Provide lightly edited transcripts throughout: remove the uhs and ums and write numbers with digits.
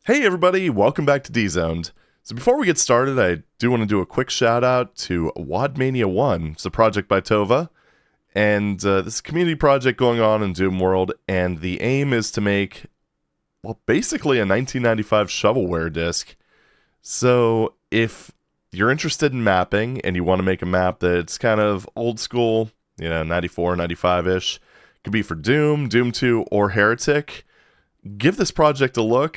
Hey everybody, welcome back to D-Zoned. So before we get started, I do want to do a quick shout out to WAD 1. It's a project by Tova, and this is a community project going on in Doom World, and the aim is to make, well, basically a 1995 shovelware disc. So if you're interested in mapping, and you want to make a map that's kind of old school, 94, 95-ish, could be for Doom, Doom 2, or Heretic, give this project a look.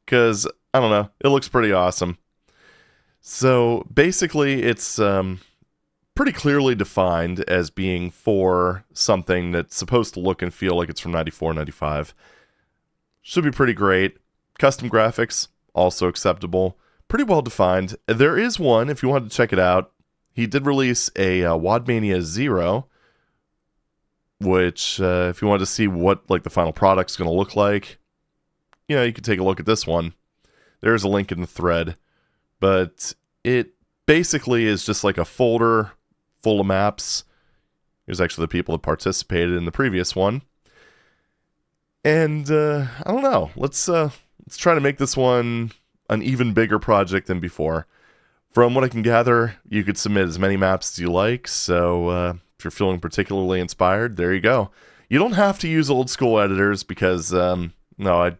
Because, I don't know, it looks pretty awesome. So, basically, it's pretty clearly defined as being for something that's supposed to look and feel like it's from 94, 95. Should be pretty great. Custom graphics, also acceptable. Pretty well defined. There is one, if you wanted to check it out. He did release a WAD 0, which, if you wanted to see what the final product's going to look like, you could take a look at this one. There's a link in the thread. But it basically is just like a folder full of maps. Here's actually the people that participated in the previous one. And, I don't know. Let's try to make this one an even bigger project than before. From what I can gather, you could submit as many maps as you like. So, if you're feeling particularly inspired, there you go. You don't have to use old school editors because, no,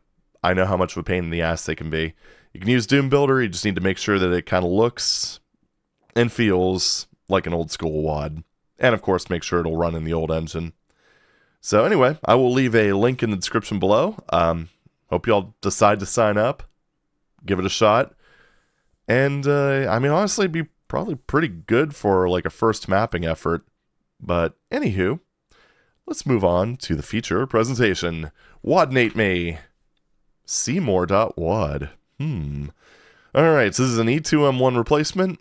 I know how much of a pain in the ass they can be. You can use Doom Builder, you just need to make sure that it kind of looks and feels like an old school WAD. And of course, make sure it'll run in the old engine. So anyway, I will leave a link in the description below. Hope y'all decide to sign up. Give it a shot. And, honestly, it'd be probably pretty good for a first mapping effort. But anywho, let's move on to the feature presentation. WAD me. SEYMOUR.WAD. Alright, so this is an E2M1 replacement.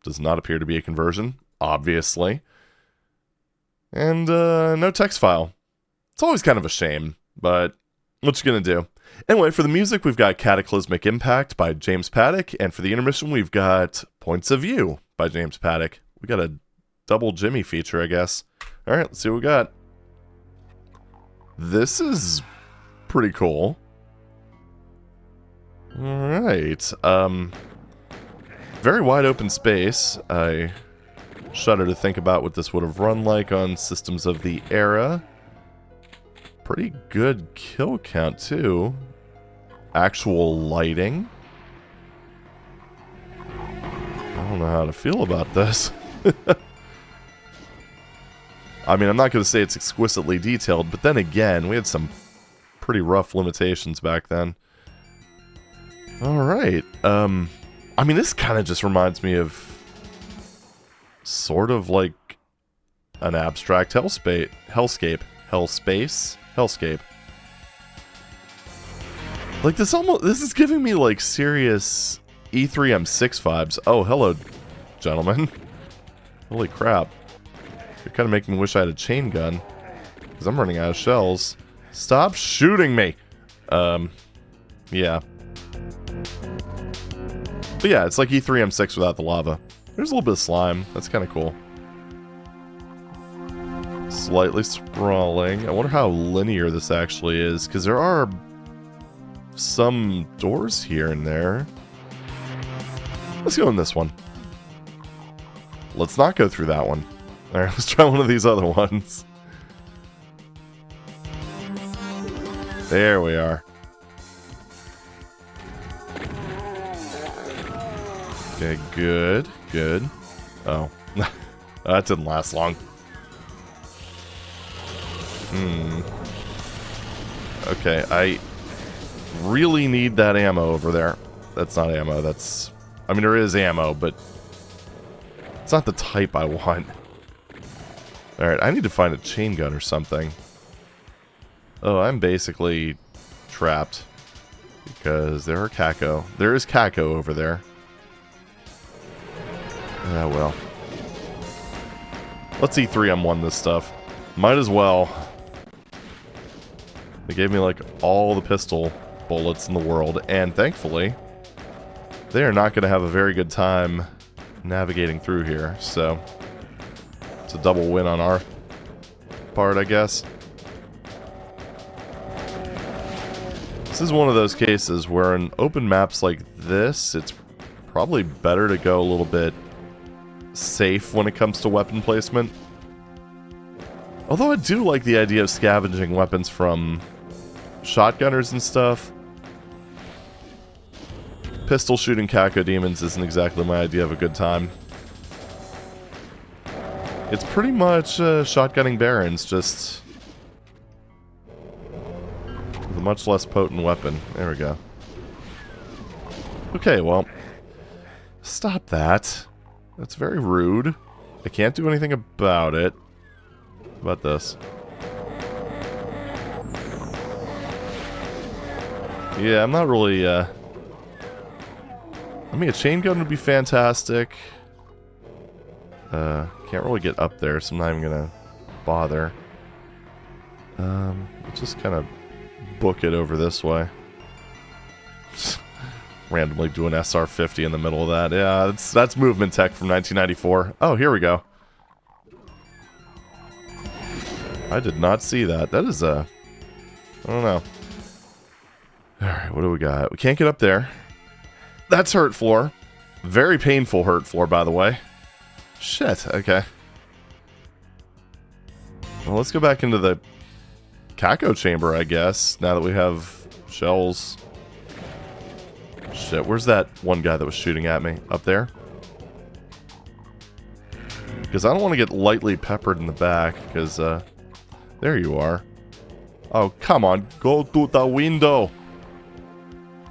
Does not appear to be a conversion, obviously. And no text file. It's always kind of a shame, but what you gonna do? Anyway, for the music, we've got Cataclysmic Impact by James Paddock, and for the intermission, we've got Points of View by James Paddock. We got a double Jimmy feature, I guess. Alright, let's see what we got. This is pretty cool. Alright, very wide open space. I shudder to think about what this would have run like on systems of the era. Pretty good kill count, too. Actual lighting. I don't know how to feel about this. I'm not going to say it's exquisitely detailed, but then again, we had some pretty rough limitations back then. Alright, this kind of just reminds me of sort of like an abstract hellscape. Like this is giving me serious E3M6 vibes. Oh, hello, gentlemen. Holy crap. You're kind of making me wish I had a chain gun. Because I'm running out of shells. Stop shooting me! Yeah. But yeah, it's like E3M6 without the lava. There's a little bit of slime. That's kind of cool. Slightly sprawling. I wonder how linear this actually is, because there are some doors here and there. Let's go in this one. Let's not go through that one. Alright, let's try one of these other ones. There we are. Okay, good, good. Oh, that didn't last long. Okay, I really need that ammo over there. That's not ammo, that's... there is ammo, but it's not the type I want. Alright, I need to find a chain gun or something. Oh, I'm basically trapped. Because there are Caco. There is Caco over there. Ah, well. Let's E3M1 this stuff. Might as well. They gave me all the pistol bullets in the world, and thankfully, they are not going to have a very good time navigating through here, so it's a double win on our part, I guess. This is one of those cases where in open maps like this, it's probably better to go a little bit safe when it comes to weapon placement. Although I do like the idea of scavenging weapons from shotgunners and stuff. Pistol shooting cacodemons isn't exactly my idea of a good time. It's pretty much shotgunning barons, just with a much less potent weapon. There we go. Okay, well, stop that. That's very rude. I can't do anything about it. How about this? Yeah, I'm not really, I mean, a chain gun would be fantastic. Can't really get up there, so I'm not even gonna bother. Let's just kind of book it over this way. Randomly do an SR-50 in the middle of that. Yeah, that's movement tech from 1994. Oh, here we go. I did not see that. That is I don't know. Alright, what do we got? We can't get up there. That's hurt floor. Very painful hurt floor, by the way. Shit, okay. Well, let's go back into the Caco chamber, I guess, now that we have shells. Shit, where's that one guy that was shooting at me? Up there? Because I don't want to get lightly peppered in the back, because, there you are. Oh, come on, go to the window!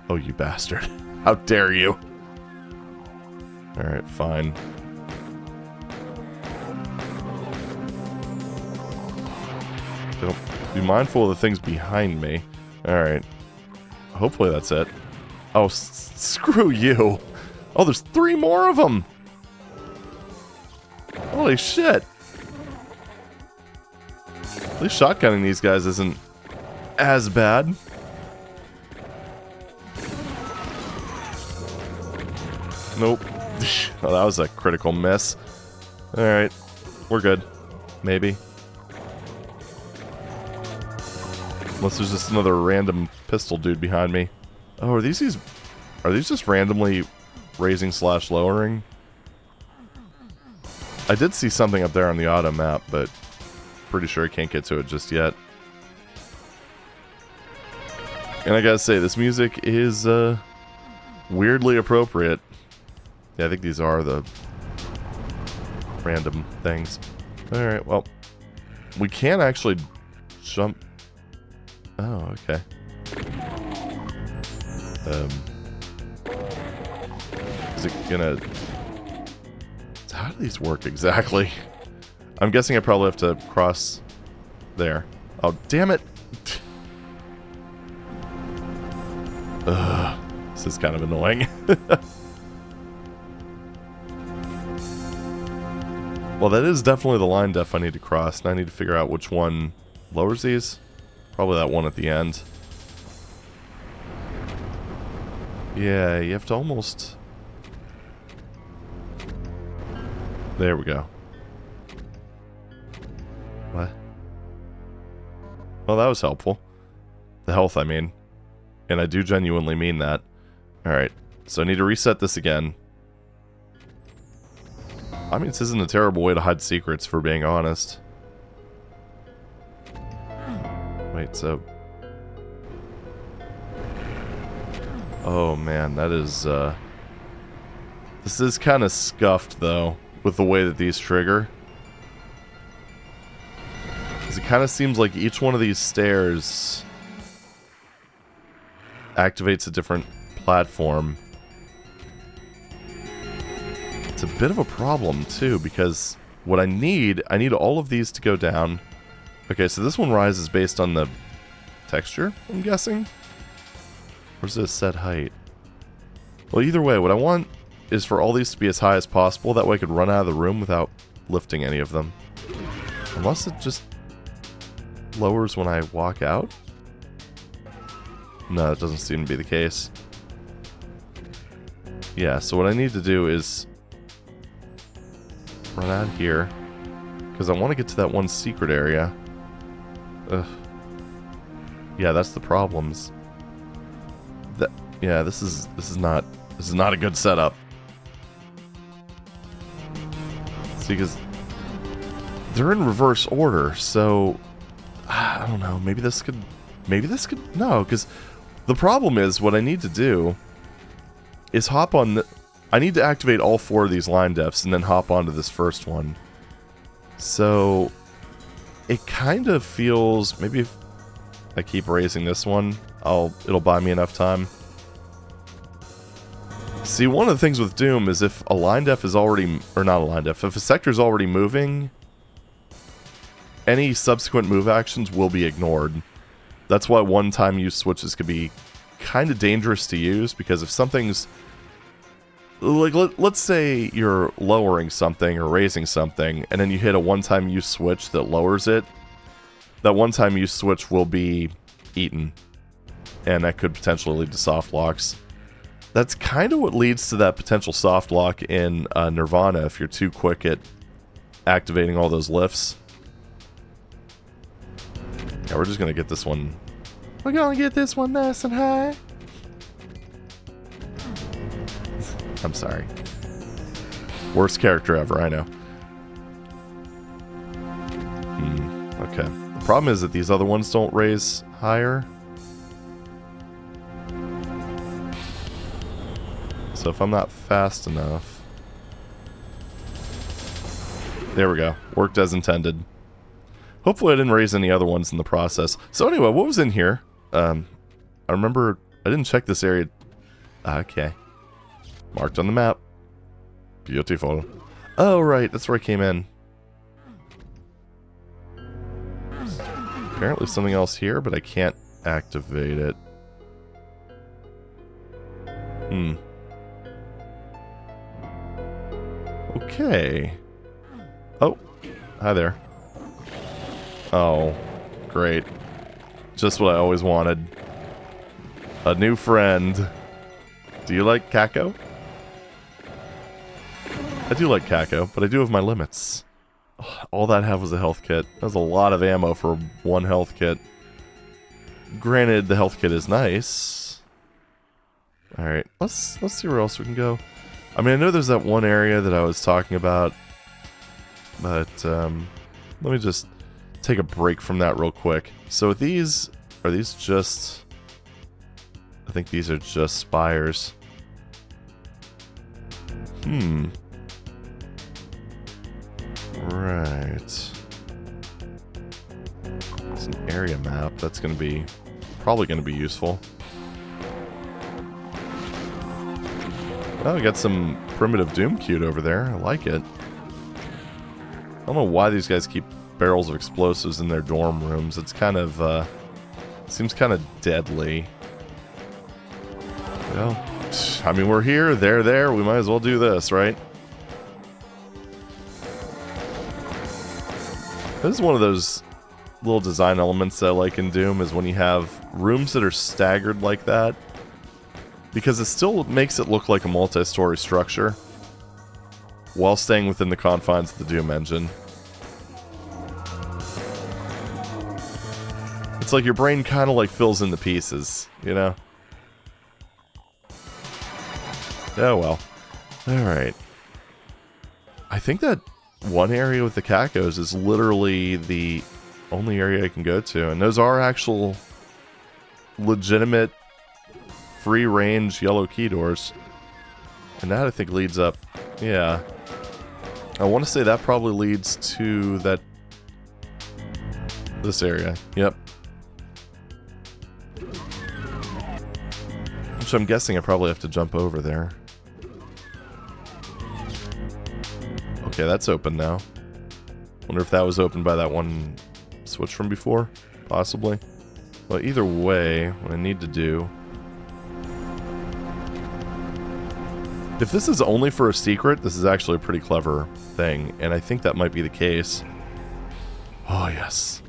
Oh, you bastard. How dare you? Alright, fine. Don't be mindful of the things behind me. Alright. Hopefully that's it. Oh, screw you. Oh, there's 3 more of them. Holy shit. At least shotgunning these guys isn't as bad. Nope. Oh, that was a critical miss. Alright. We're good. Maybe. Unless there's just another random pistol dude behind me. Oh, are these just randomly raising / lowering? I did see something up there on the auto map, but pretty sure I can't get to it just yet. And I gotta say, this music is weirdly appropriate. Yeah, I think these are the random things. Alright, well, we can actually jump. Oh, okay. Is it gonna... How do these work exactly? I'm guessing I probably have to cross there. Oh, damn it! Ugh, this is kind of annoying. Well, that is definitely the line def I need to cross, and I need to figure out which one lowers these. Probably that one at the end. Yeah, you have to almost... There we go. What? Well, that was helpful. The health, I mean. And I do genuinely mean that. Alright, so I need to reset this again. I mean, this isn't a terrible way to hide secrets, for being honest. Wait, so... Oh man, that is, This is kind of scuffed, though, with the way that these trigger. Because it kind of seems like each one of these stairs activates a different platform. It's a bit of a problem, too, because what I need all of these to go down. Okay, so this one rises based on the texture, I'm guessing? Or is it a set height? Well, either way, what I want is for all these to be as high as possible. That way I could run out of the room without lifting any of them. Unless it just lowers when I walk out? No, that doesn't seem to be the case. Yeah, so what I need to do is run out here, because I want to get to that one secret area. Ugh. Yeah, that's the problems. Yeah, this is not a good setup. See, because they're in reverse order, so I don't know. Maybe this could. No, because the problem is what I need to do is hop on. I need to activate all 4 of these line defs and then hop onto this first one. So it kind of feels, maybe if I keep raising this one, it'll buy me enough time. See, one of the things with Doom is if a line def is already, or not a line def, if a sector is already moving, any subsequent move actions will be ignored. That's why one-time use switches could be kind of dangerous to use, because if something's, like, let's say you're lowering something or raising something, and then you hit a one-time use switch that lowers it, that one-time use switch will be eaten, and that could potentially lead to soft locks. That's kind of what leads to that potential soft lock in Nirvana if you're too quick at activating all those lifts. Yeah, we're just going to get this one. We're going to get this one nice and high. I'm sorry. Worst character ever, I know. Okay. The problem is that these other ones don't raise higher. So if I'm not fast enough... There we go. Worked as intended. Hopefully I didn't raise any other ones in the process. So anyway, what was in here? I remember... I didn't check this area... Okay. Marked on the map. Beautiful. Oh, right. That's where I came in. Apparently something else here, but I can't activate it. Okay. Oh. Hi there. Oh. Great. Just what I always wanted. A new friend. Do you like Kako? I do like Kako, but I do have my limits. All that I have was a health kit. That was a lot of ammo for one health kit. Granted, the health kit is nice. Alright, let's see where else we can go. I mean, I know there's that one area that I was talking about, but let me just take a break from that real quick. So these, are these just... I think these are just spires. Right. It's an area map. That's going to be... probably going to be useful. Oh, we got some primitive Doom cute over there. I like it. I don't know why these guys keep barrels of explosives in their dorm rooms. It's kind of, seems kind of deadly. Well, I mean, we're here, they're there, we might as well do this, right? This is one of those little design elements that I like in Doom, is when you have rooms that are staggered like that, because it still makes it look like a multi-story structure while staying within the confines of the Doom engine. It's like your brain kind of like fills in the pieces, you know? Oh well. Alright. I think that one area with the Kakos is literally the only area I can go to, and those are actual legitimate free-range yellow key doors. And that I think leads up, yeah. I want to say that probably leads to that, this area, yep. Which I'm guessing I probably have to jump over there. Okay, that's open now. Wonder if that was opened by that one switch from before? Possibly. Well, either way, what I need to do... If this is only for a secret, this is actually a pretty clever thing, and I think that might be the case. Oh, yes.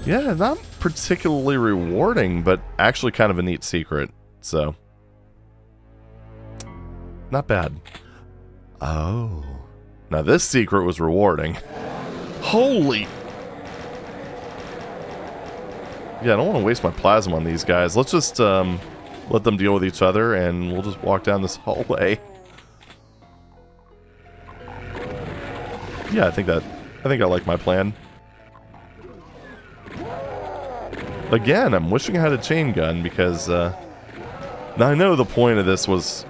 Yeah, not particularly rewarding, but actually kind of a neat secret, so... Not bad. Oh. Now this secret was rewarding. Holy... Yeah, I don't want to waste my plasma on these guys. Let's just let them deal with each other, and we'll just walk down this hallway. Yeah, I think I like my plan. Again, I'm wishing I had a chain gun because now I know the point of this was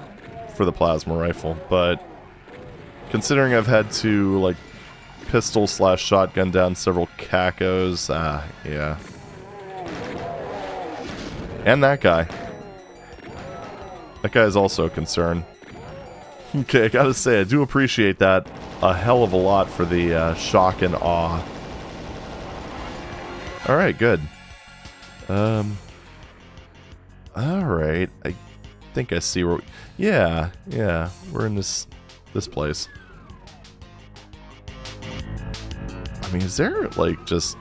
for the plasma rifle, but considering I've had to like pistol / shotgun down several cacos, yeah. And that guy. That guy is also a concern. Okay, I gotta say, I do appreciate that a hell of a lot for the shock and awe. Alright, good. Alright, I think I see where... Yeah, we're in this place. I mean, is there, like, just...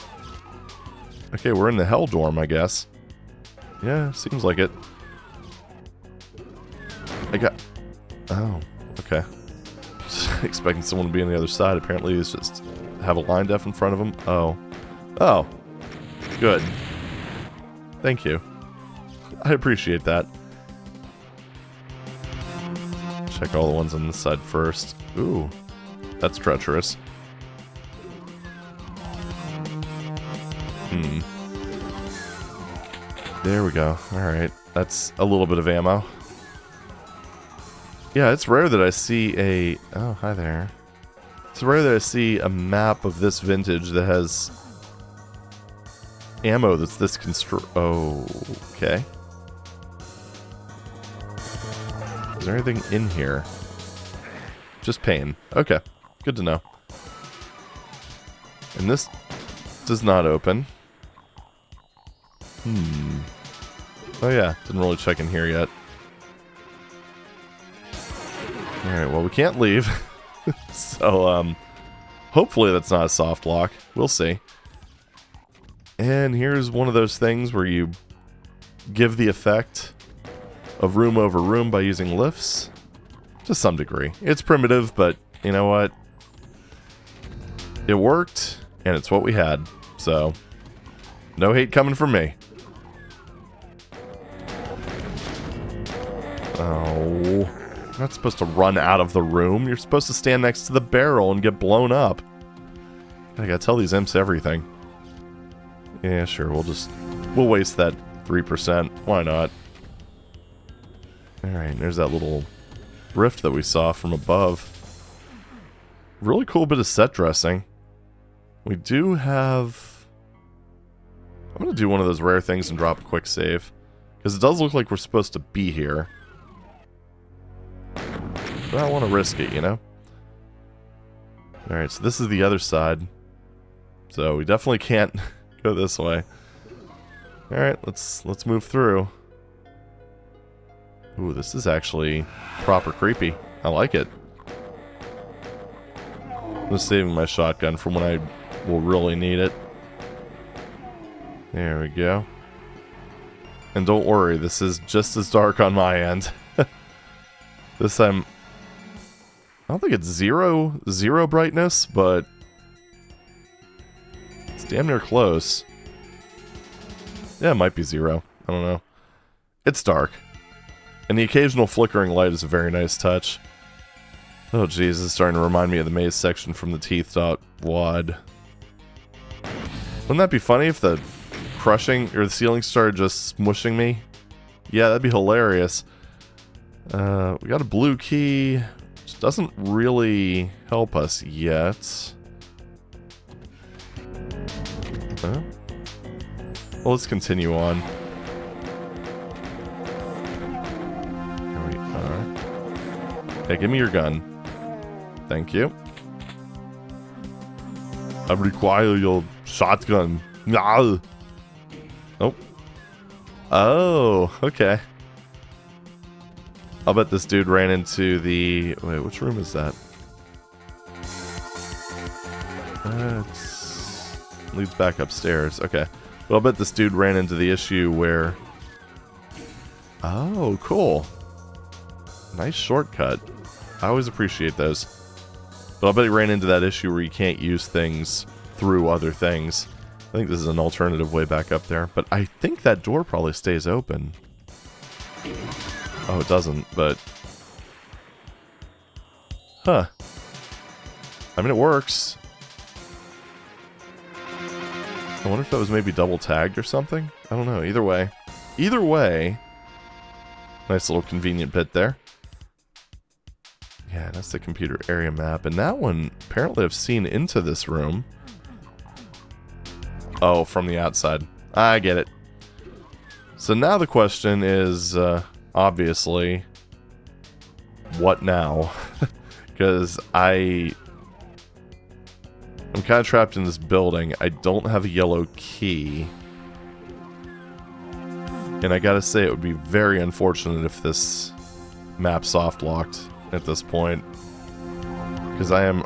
Okay, we're in the Hell Dorm, I guess. Yeah, seems like it. I got... Oh, okay. Expecting someone to be on the other side. Apparently he's just have a line def in front of him. Oh. Oh. Good. Thank you. I appreciate that. Check all the ones on this side first. Ooh. That's treacherous. There we go. Alright. That's a little bit of ammo. Yeah, it's rare that I see a... Oh, hi there. It's rare that I see a map of this vintage that has ammo that's this Oh, okay. Is there anything in here? Just pain. Okay, good to know. And this does not open. Oh yeah, didn't really check in here yet. Alright, well we can't leave. So, hopefully that's not a soft lock. We'll see. And here's one of those things where you give the effect of room over room by using lifts. To some degree. It's primitive, but you know what? It worked, and it's what we had. So, no hate coming from me. Oh, you're not supposed to run out of the room. You're supposed to stand next to the barrel and get blown up. I gotta tell these imps everything. Yeah, sure, we'll waste that 3%. Why not? Alright, there's that little rift that we saw from above. Really cool bit of set dressing. We do have... I'm gonna do one of those rare things and drop a quick save. Because it does look like we're supposed to be here. But I don't want to risk it, you know? Alright, so this is the other side. So we definitely can't go this way. Alright, let's move through. Ooh, this is actually proper creepy. I like it. I'm just saving my shotgun for when I will really need it. There we go. And don't worry, this is just as dark on my end. This time... I don't think it's zero brightness, but... it's damn near close. Yeah, it might be 0. I don't know. It's dark. And the occasional flickering light is a very nice touch. Oh jeez, this is starting to remind me of the maze section from the teeth.wad. Wouldn't that be funny if the crushing, or the ceiling started just smushing me? Yeah, that'd be hilarious. We got a blue key, which doesn't really help us yet. Well, let's continue on. Here we are. Hey, give me your gun. Thank you. I require your shotgun. No. Nope. Oh, okay. I'll bet this dude ran into the... Wait, which room is that? It leads back upstairs. Okay. But I'll bet this dude ran into the issue where... Oh, cool. Nice shortcut. I always appreciate those. But I'll bet he ran into that issue where you can't use things through other things. I think this is an alternative way back up there, but I think that door probably stays open. Oh, it doesn't, but... Huh. I mean, it works. I wonder if that was maybe double tagged or something? I don't know. Either way. Either way. Nice little convenient bit there. Yeah, that's the computer area map. And that one, apparently I've seen into this room. Oh, from the outside. I get it. So now the question is, obviously, what now? Because I'm kind of trapped in this building. I don't have a yellow key. And I gotta say, it would be very unfortunate if this map soft-locked at this point. Because I am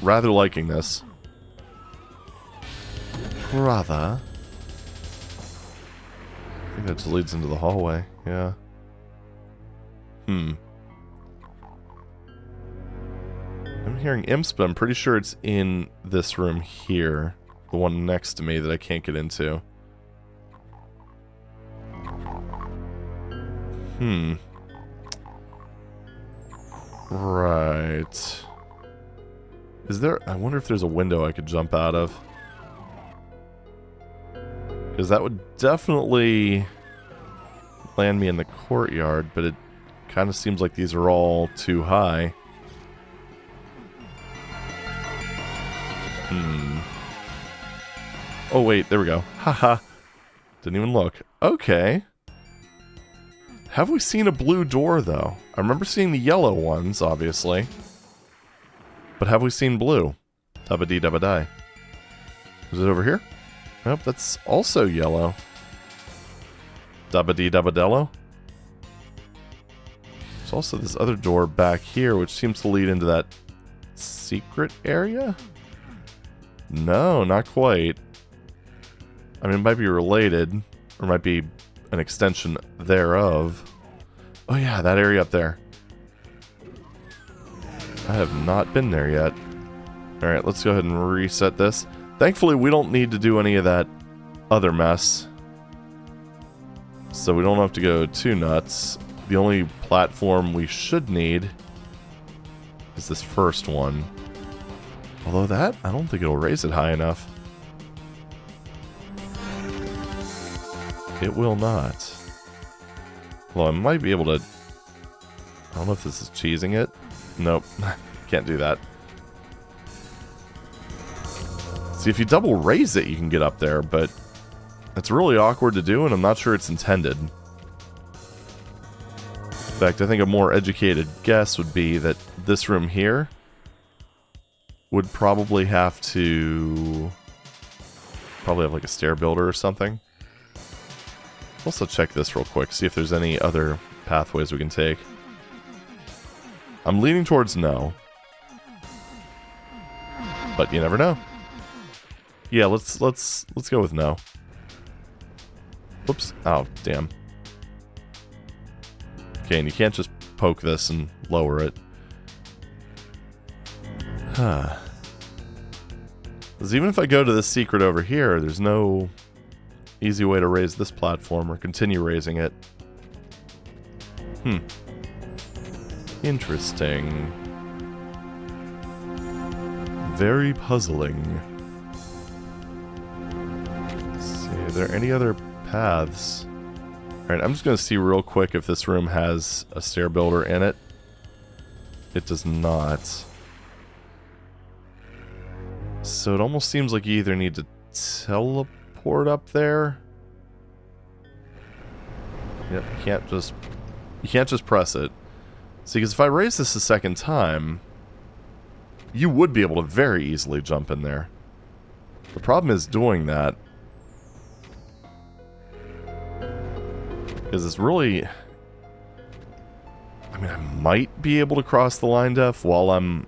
rather liking this. Rather. I think that just leads into the hallway, yeah. I'm hearing imps, but I'm pretty sure it's in this room here. The one next to me that I can't get into. Right. Is there... I wonder if there's a window I could jump out of. Because that would definitely land me in the courtyard, but it kind of seems like these are all too high. Oh, wait, there we go. Haha. Didn't even look. Okay. Have we seen a blue door, though? I remember seeing the yellow ones, obviously. But have we seen blue? Dabba-dee-dabba-die. Is it over here? Nope, that's also yellow. Dabba-dee-dabba-dello. There's also this other door back here, which seems to lead into that secret area? No, not quite. I mean, it might be related, or might be an extension thereof. Oh yeah, that area up there. I have not been there yet. Alright, let's go ahead and reset this. Thankfully, we don't need to do any of that other mess. So we don't have to go too nuts. The only platform we should need is this first one. Although that, I don't think it'll raise it high enough. It will not. Well, I might be able to... I don't know if this is cheesing it. Nope. Can't do that. See, if you double raise it, you can get up there, but it's really awkward to do, and I'm not sure it's intended. In fact, I think a more educated guess would be that this room here would probably have to... probably have like a stair builder or something. Also check this real quick, see if there's any other pathways we can take. I'm leaning towards no. But you never know. Yeah, let's go with no. Whoops. Oh, damn. Okay, and you can't just poke this and lower it. Huh. Because even if I go to this secret over here, there's no easy way to raise this platform or continue raising it. Interesting. Very puzzling. Let's see, are there any other paths? Alright, I'm just going to see real quick if this room has a stair builder in it. It does not. So it almost seems like you either need to teleport up there. Yep, you can't just press it. See, because if I raise this a second time, you would be able to very easily jump in there. The problem is doing that. Because it's really... I mean, I might be able to cross the line def while I'm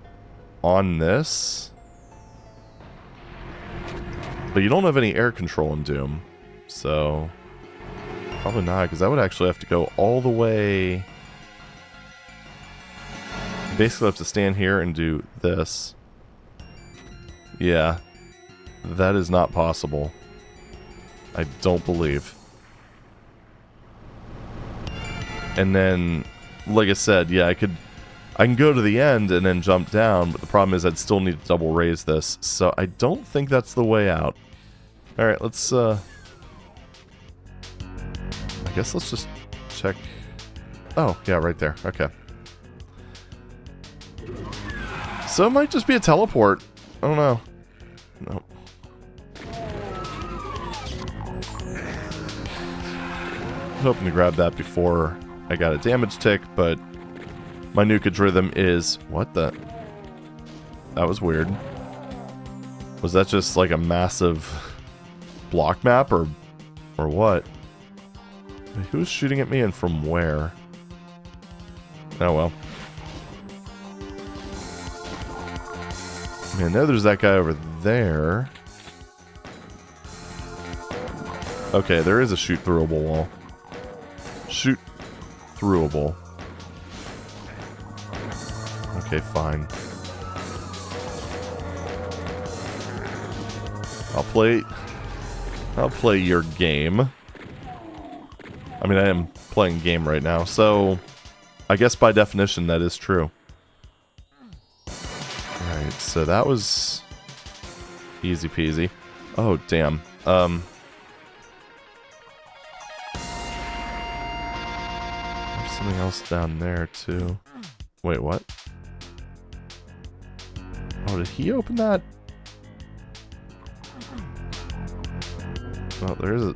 on this. But you don't have any air control in Doom. So... probably not, because I would actually have to go all the way... basically have to stand here and do this. Yeah. That is not possible. I don't believe. And then, like I said, yeah, I can go to the end and then jump down, but the problem is I'd still need to double raise this, so I don't think that's the way out. Alright, let's, I guess let's just check. Oh, yeah, right there. Okay. So it might just be a teleport. I don't know. Nope. Hoping to grab that before I got a damage tick, but my nukage rhythm is... What the... That was weird. Was that just like a massive block map or what? Who's shooting at me and from where? Oh well. I know there's that guy over there. Okay, there is a shoot-throughable wall. Shoot-throughable. Okay, fine. I'll play your game. I mean, I am playing game right now, so I guess by definition that is true. Alright, so that was easy peasy. Oh, damn. There's something else down there, too. Wait, what? Oh, did he open that? Oh, there is a...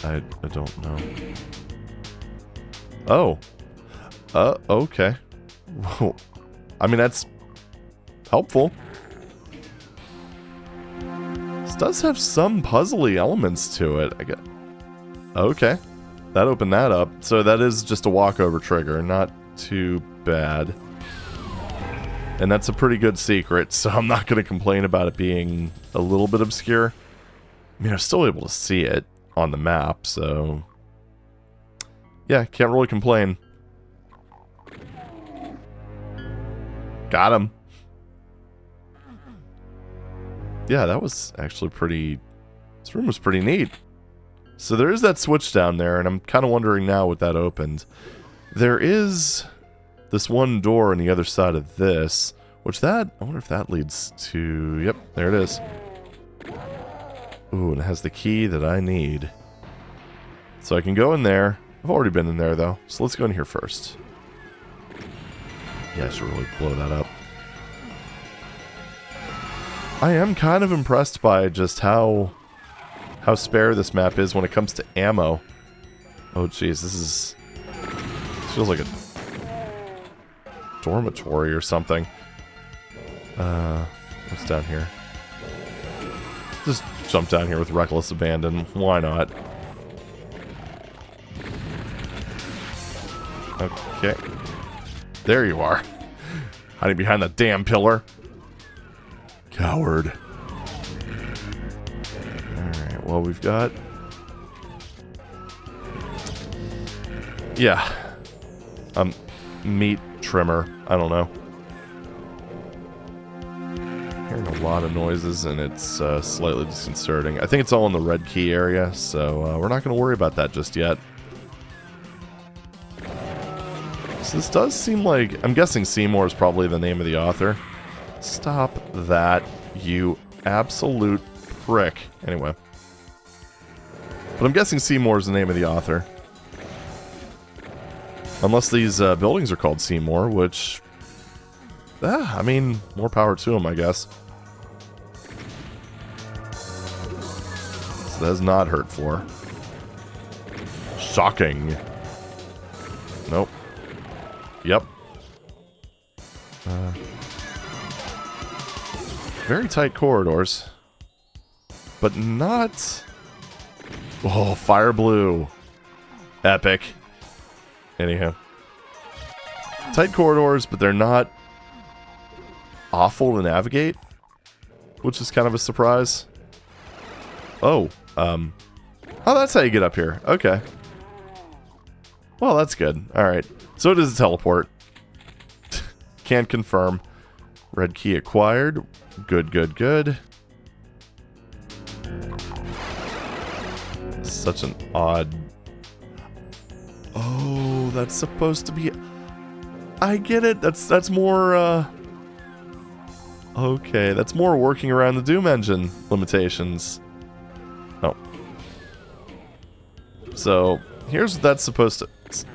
I don't know. Oh. Okay. Whoa. I mean, that's helpful. This does have some puzzly elements to it. I get. Okay. That opened that up. So that is just a walkover trigger. Not too bad. And that's a pretty good secret, so I'm not going to complain about it being a little bit obscure. I mean, I'm still able to see it on the map, so... Yeah, can't really complain. Got him. Yeah, that was actually pretty... This room was pretty neat. So there is that switch down there, and I'm kind of wondering now what that opened. There is this one door on the other side of this, which I wonder if that leads to... Yep, there it is. Ooh, and it has the key that I need. So I can go in there. I've already been in there, though. So let's go in here first. Yeah, I should really blow that up. I am kind of impressed by just how spare this map is when it comes to ammo. Oh, jeez, this feels like a dormitory or something. What's down here? Just jump down here with reckless abandon. Why not? Okay. There you are. Hiding behind the damn pillar. Coward. Alright, well, we've got... Yeah. Meat trimmer. I don't know. Hearing a lot of noises, and it's slightly disconcerting. I think it's all in the red key area, so we're not going to worry about that just yet. So this does seem like... I'm guessing Seymour is probably the name of the author. Stop that, you absolute prick. Anyway. But I'm guessing Seymour is the name of the author. Unless these buildings are called Seymour, which... I mean, more power to him, I guess. So that's not hurt for. Shocking. Nope. Yep. Very tight corridors. But not... Oh, fire blue. Epic. Anyhow. Tight corridors, but they're not awful to navigate, which is kind of a surprise. Oh, oh, that's how you get up here. Okay. Well, that's good. Alright. So it is a teleport. Can't confirm. Red key acquired. Good, good, good. Such an odd... Oh, that's supposed to be... I get it. That's more, Okay, that's more working around the Doom engine limitations. Oh. So, here's what that's supposed to...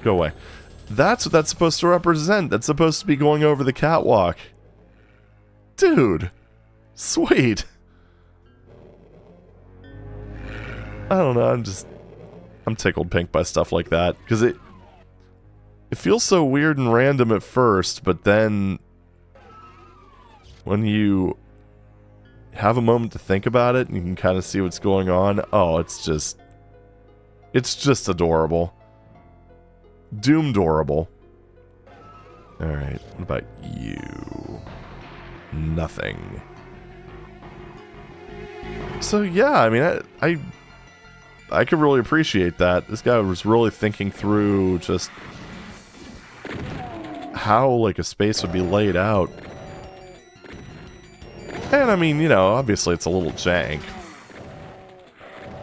Go away. That's what that's supposed to represent. That's supposed to be going over the catwalk. Dude. Sweet. I don't know, I'm tickled pink by stuff like that. Because it feels so weird and random at first, but then... when you have a moment to think about it and you can kind of see what's going on, oh, it's just adorable. Doom-dorable. Alright, what about you? Nothing. So yeah, I mean, I could really appreciate that. This guy was really thinking through just how, like, a space would be laid out. And I mean, you know, obviously it's a little jank.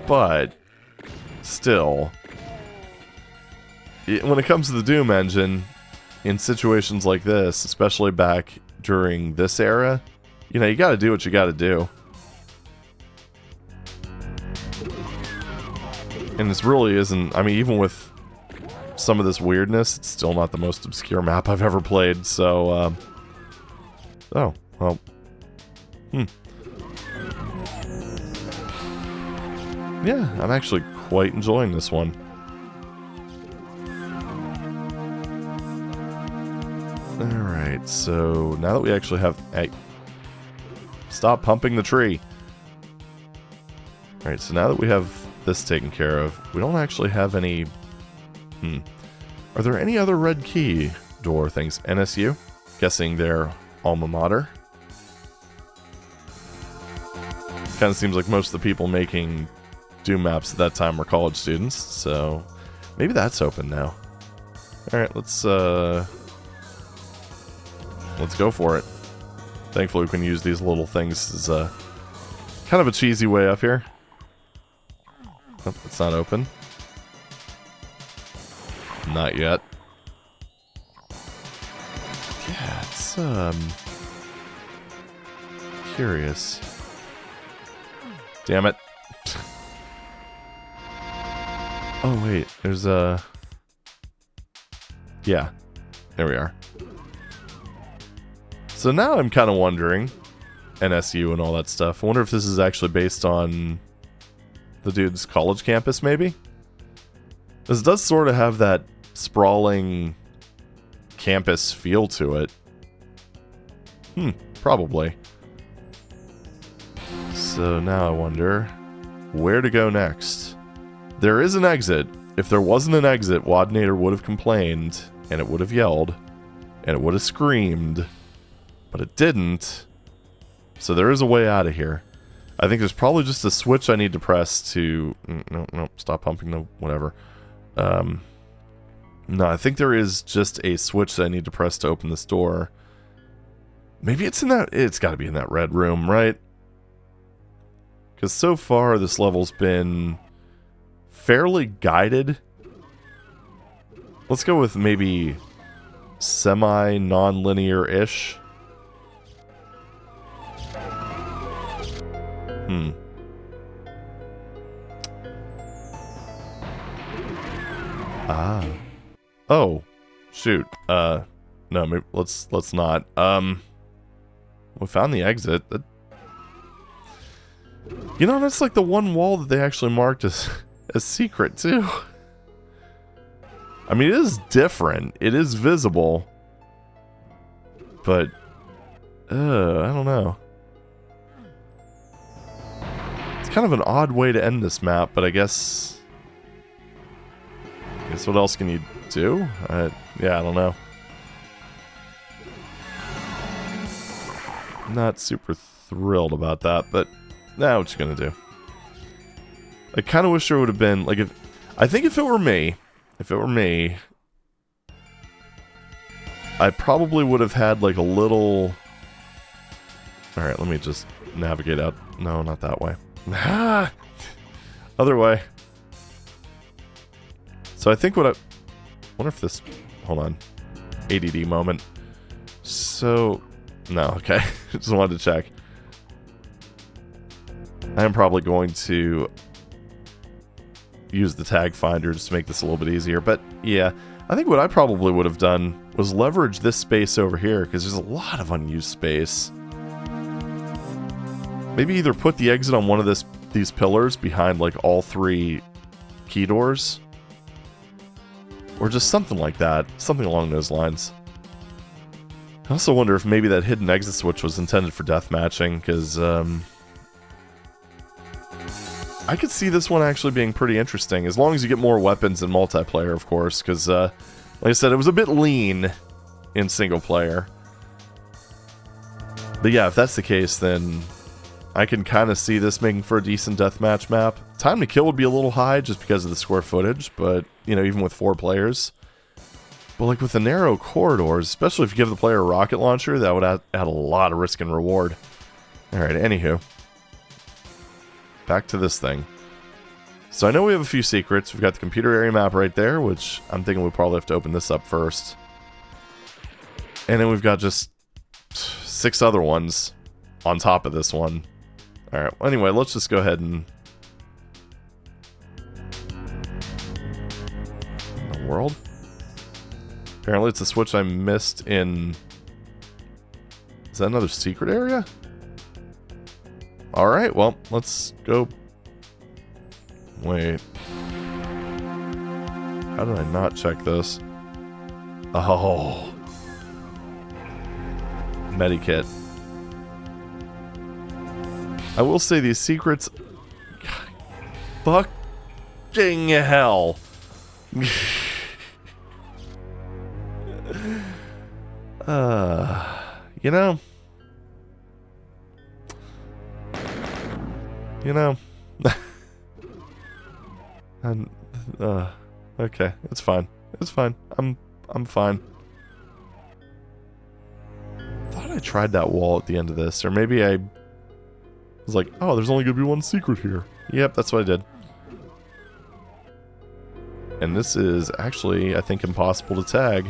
But, still, when it comes to the Doom engine, in situations like this, especially back during this era, you know, you gotta do what you gotta do. And this really isn't, I mean, even with some of this weirdness, it's still not the most obscure map I've ever played, so, oh, well... Yeah, I'm actually quite enjoying this one. Alright, so now that we actually have... Hey, stop pumping the tree. Alright, so now that we have this taken care of, we don't actually have any... Are there any other red key door things? NSU? Guessing they're alma mater? Kind of seems like most of the people making Doom maps at that time were college students, so maybe that's open now. Alright, let's go for it. Thankfully we can use these little things as a kind of a cheesy way up here. Oh, it's not open. Not yet. Yeah, it's curious. Damn it. Oh, wait. There's a... Yeah. There we are. So now I'm kind of wondering, NSU and all that stuff, I wonder if this is actually based on the dude's college campus, maybe? This does sort of have that sprawling campus feel to it. Probably. So now I wonder where to go next. There is an exit. If there wasn't an exit, WADnator would have complained, and it would have yelled, and it would have screamed, but it didn't. So there is a way out of here. I think there's probably just a switch I need to press to... No, stop pumping the whatever. No, I think there is just a switch that I need to press to open this door. Maybe it's in that... It's got to be in that red room, right? Because so far, this level's been fairly guided. Let's go with maybe semi-non-linear-ish. Ah. Oh. Shoot. No, maybe let's not. We found the exit. You know, that's like the one wall that they actually marked as secret, too. I mean, it is different. It is visible. But, I don't know. It's kind of an odd way to end this map, but I guess what else can you do? Yeah, I don't know. Not super thrilled about that, but now what you gonna do? I kind of wish there would have been, like, I think if it were me, I probably would have had, like, a little Alright, let me just navigate out. No, not that way. Other way. So I think what I wonder if this... Hold on. ADD moment. So... No, okay. Just wanted to check. I am probably going to use the tag finder just to make this a little bit easier. But yeah, I think what I probably would have done was leverage this space over here, because there's a lot of unused space. Maybe either put the exit on one of these pillars behind like all 3 key doors. Or just something like that. Something along those lines. I also wonder if maybe that hidden exit switch was intended for deathmatching, because I could see this one actually being pretty interesting, as long as you get more weapons in multiplayer, of course, because, like I said, it was a bit lean in single player. But yeah, if that's the case, then I can kind of see this making for a decent deathmatch map. Time to kill would be a little high just because of the square footage, but, you know, even with 4 players. But like with the narrow corridors, especially if you give the player a rocket launcher, that would add a lot of risk and reward. Alright, anywho. Back to this thing. So I know we have a few secrets. We've got the computer area map right there, which I'm thinking we probably have to open this up first. And then we've got just 6 other ones on top of this one. Alright, well, anyway, let's just go ahead and... In the world? Apparently it's a switch I missed in... Is that another secret area? Alright, well, let's go... Wait. How did I not check this? Oh. Medikit. I will say these secrets... Fucking hell. You know... And, okay, it's fine. It's fine. I'm fine. I thought I tried that wall at the end of this, or maybe I was like, oh, there's only gonna be one secret here. Yep, that's what I did. And this is actually, I think, impossible to tag.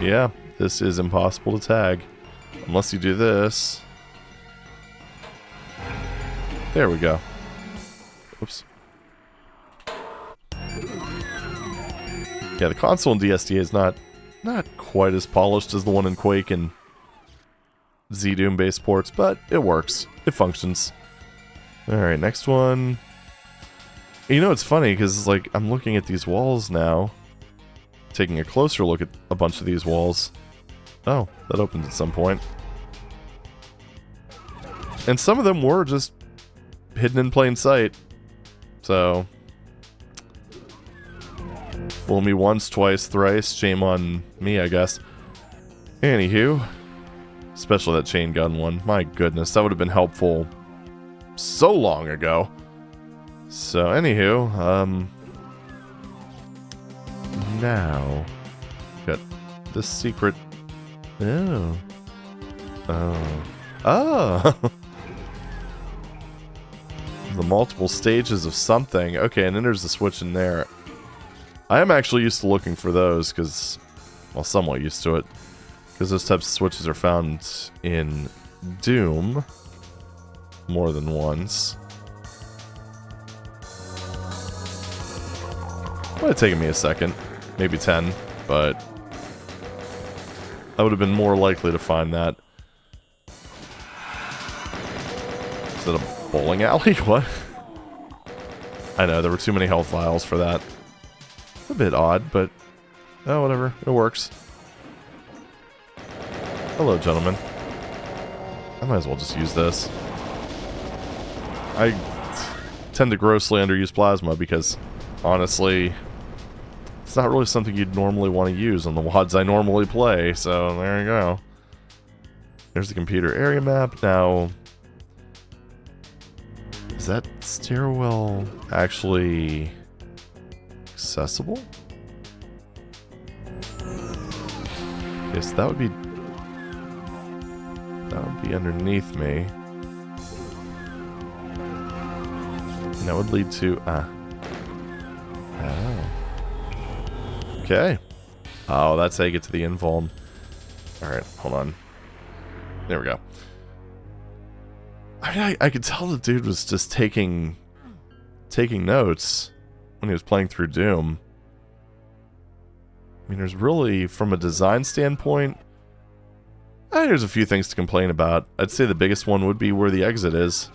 Yeah, this is impossible to tag. Unless you do this. There we go. Oops. Yeah, the console in dsda is not quite as polished as the one in Quake and dsda-doom based ports, but it works. It functions. Alright, next one. You know, it's funny, because like I'm looking at these walls now. Taking a closer look at a bunch of these walls. Oh, that opened at some point. And some of them were just hidden in plain sight. So, fool me once, twice, thrice. Shame on me, I guess. Anywho, especially that chain gun one. My goodness, that would have been helpful so long ago. So, anywho, now, got this secret. Oh. Oh. Oh! The multiple stages of something. Okay, and then there's the switch in there. I am actually used to looking for those, because, well, somewhat used to it. Because those types of switches are found in Doom more than once. Might have taken me a second, maybe 10, but I would have been more likely to find that. Is it a bowling alley? What? I know, there were too many health vials for that. It's a bit odd, but oh, whatever. It works. Hello, gentlemen. I might as well just use this. I tend to grossly underuse plasma because, honestly, it's not really something you'd normally want to use on the WADs I normally play, so there you go. There's the computer area map. Now, is that stairwell actually accessible? Okay, so that would be That would be underneath me. And that would lead to... Oh. Okay. Oh, that's how you get to the invuln. Alright, hold on. There we go. I could tell the dude was just taking notes when he was playing through Doom. I mean, there's really, from a design standpoint, there's a few things to complain about. I'd say the biggest one would be where the exit is.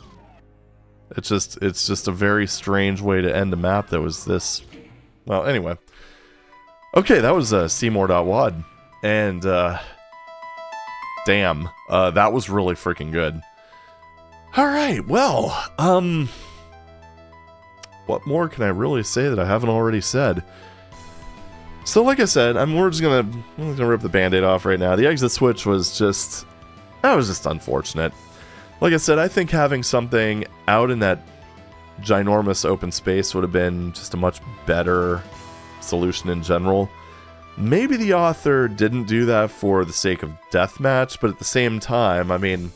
It's just a very strange way to end a map that was this... Well, anyway. Okay, that was SEYMOUR.WAD. And, damn, that was really freaking good. Alright, well, what more can I really say that I haven't already said? So, like I said, we're just gonna rip the band-aid off right now. The exit switch was just... That was just unfortunate. Like I said, I think having something out in that ginormous open space would have been just a much better solution in general. Maybe the author didn't do that for the sake of deathmatch, but at the same time, I mean,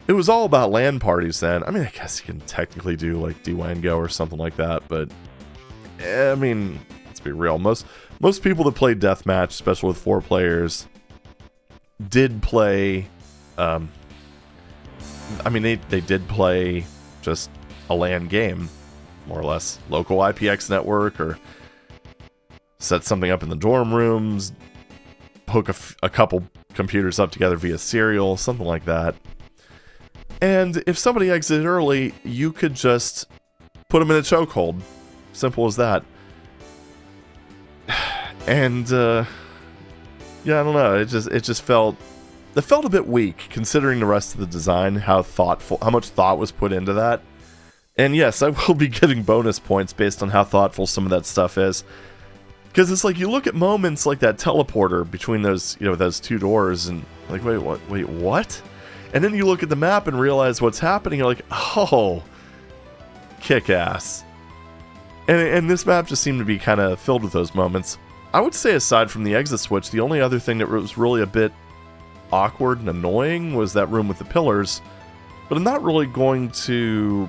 it was all about LAN parties then. I mean, I guess you can technically do like DWAN Go or something like that, but I mean, let's be real. Most people that play deathmatch, especially with 4 players, did play. I mean, they did play just a LAN game, more or less, local IPX network, or set something up in the dorm rooms, hook a couple computers up together via serial, something like that. And if somebody exited early, you could just put them in a chokehold. Simple as that. And yeah, I don't know. It just felt a bit weak considering the rest of the design. How much thought was put into that. And yes, I will be getting bonus points based on how thoughtful some of that stuff is. Because it's like you look at moments like that teleporter between those, those 2 doors, and like, wait, what? And then you look at the map and realize what's happening. You're like, oh, kick ass. And this map just seemed to be kind of filled with those moments. I would say, aside from the exit switch, the only other thing that was really a bit awkward and annoying was that room with the pillars. But I'm not really going to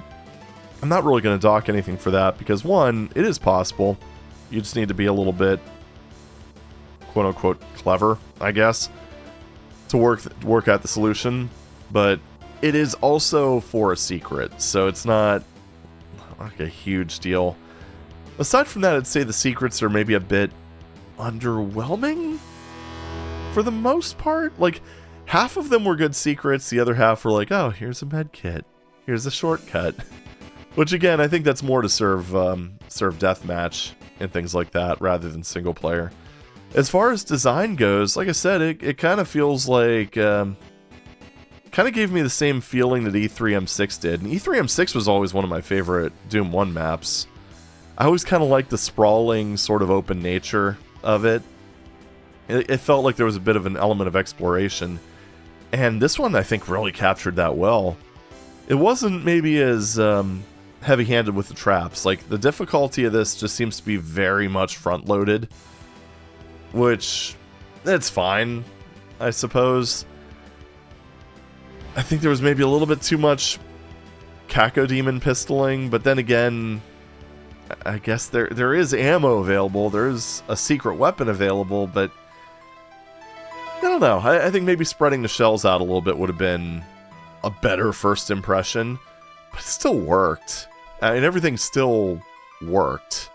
dock anything for that, because one, it is possible. You just need to be a little bit, quote-unquote, clever, I guess, to work out the solution. But it is also for a secret, so it's not like a huge deal. Aside from that, I'd say the secrets are maybe a bit underwhelming for the most part. Like, half of them were good secrets, the other half were like, oh, here's a med kit, here's a shortcut. Which, again, I think that's more to serve deathmatch and things like that, rather than single player. As far as design goes, like I said, it kind of feels like... kind of gave me the same feeling that E3M6 did. And E3M6 was always one of my favorite Doom 1 maps. I always kind of liked the sprawling, sort of open nature of it. It felt like there was a bit of an element of exploration. And this one, I think, really captured that well. It wasn't maybe as heavy-handed with the traps. Like, the difficulty of this just seems to be very much front-loaded. Which, it's fine, I suppose. I think there was maybe a little bit too much Cacodemon pistoling, but then again, I guess there is ammo available, there is a secret weapon available, but I don't know. I think maybe spreading the shells out a little bit would have been a better first impression, but it still worked. I mean, everything still worked.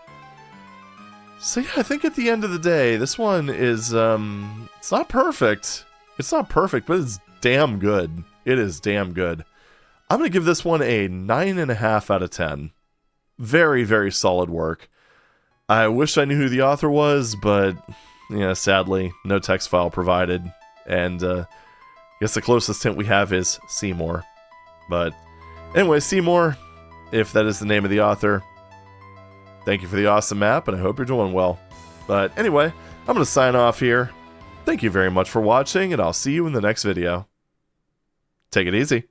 So yeah, I think at the end of the day, this one is, it's not perfect. It's not perfect, but it's damn good. It is damn good. I'm going to give this one a 9.5 out of 10. Very, very solid work. I wish I knew who the author was, but, yeah, sadly, no text file provided. And, I guess the closest hint we have is Seymour. But, anyway, Seymour, if that is the name of the author, thank you for the awesome map, and I hope you're doing well. But, anyway, I'm going to sign off here. Thank you very much for watching, and I'll see you in the next video. Take it easy.